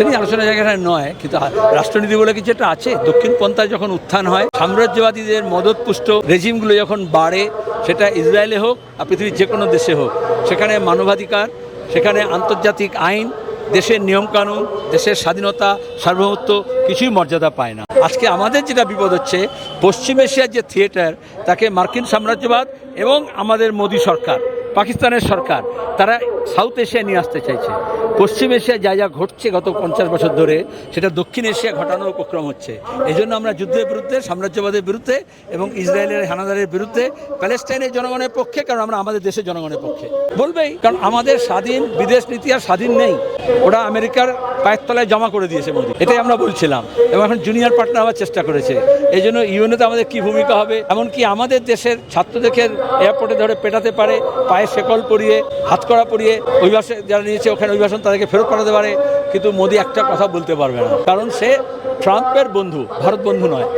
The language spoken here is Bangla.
সেটা নিয়ে আলোচনার জায়গাটা নয়, কিন্তু রাষ্ট্রনীতি বলে কিছু একটা আছে। দক্ষিণপন্থায় যখন উত্থান হয়, সাম্রাজ্যবাদীদের মদতপুষ্ট রেজিমগুলো যখন বাড়ে, সেটা ইসরায়েলে হোক আর পৃথিবীর যে কোনো দেশে হোক, সেখানে মানবাধিকার, সেখানে আন্তর্জাতিক আইন, দেশের নিয়মকানুন, দেশের স্বাধীনতা, সার্বভৌমত্ব কিছুই মর্যাদা পায় না। আজকে আমাদের যেটা বিপদ হচ্ছে, পশ্চিম এশিয়ার যে থিয়েটার, তাকে মার্কিন সাম্রাজ্যবাদ এবং আমাদের মোদী সরকার, পাকিস্তানের সরকার, তারা সাউথ এশিয়া নিয়ে আসতে চাইছে। পশ্চিম এশিয়ায় যা যা ঘটছে গত 50 বছর ধরে, সেটা দক্ষিণ এশিয়া ঘটানোর উপক্রম হচ্ছে। এই জন্য আমরা যুদ্ধের বিরুদ্ধে, সাম্রাজ্যবাদের বিরুদ্ধে এবং ইসরায়েলের হানাদারের বিরুদ্ধে, প্যালেস্টাইনের জনগণের পক্ষে, কারণ আমরা আমাদের দেশের জনগণের পক্ষে বলবেই। কারণ আমাদের স্বাধীন বিদেশ নীতি আর স্বাধীন নেই, ওটা আমেরিকার পায়ের তলায় জমা করে দিয়েছে মোদী, এটাই আমরা বলছিলাম। এবং এখন জুনিয়র পার্টনার হওয়ার চেষ্টা করেছে। এই জন্য ইউএনএতে আমাদের কী ভূমিকা হবে, এমনকি আমাদের দেশের ছাত্রদের এয়ারপোর্টে ধরে পেটাতে পারে, পায়ে শেকল পরিয়ে, হাতকড়া পরিয়ে, অভিবাসন যারা নিয়েছে ওখানে অভিবাসন তাদেরকে ফেরত পাঠাতে পারে। কিন্তু মোদী একটা কথা বলতে পারবে না, কারণ সে ট্রাম্পের বন্ধু, ভারত বন্ধু নয়।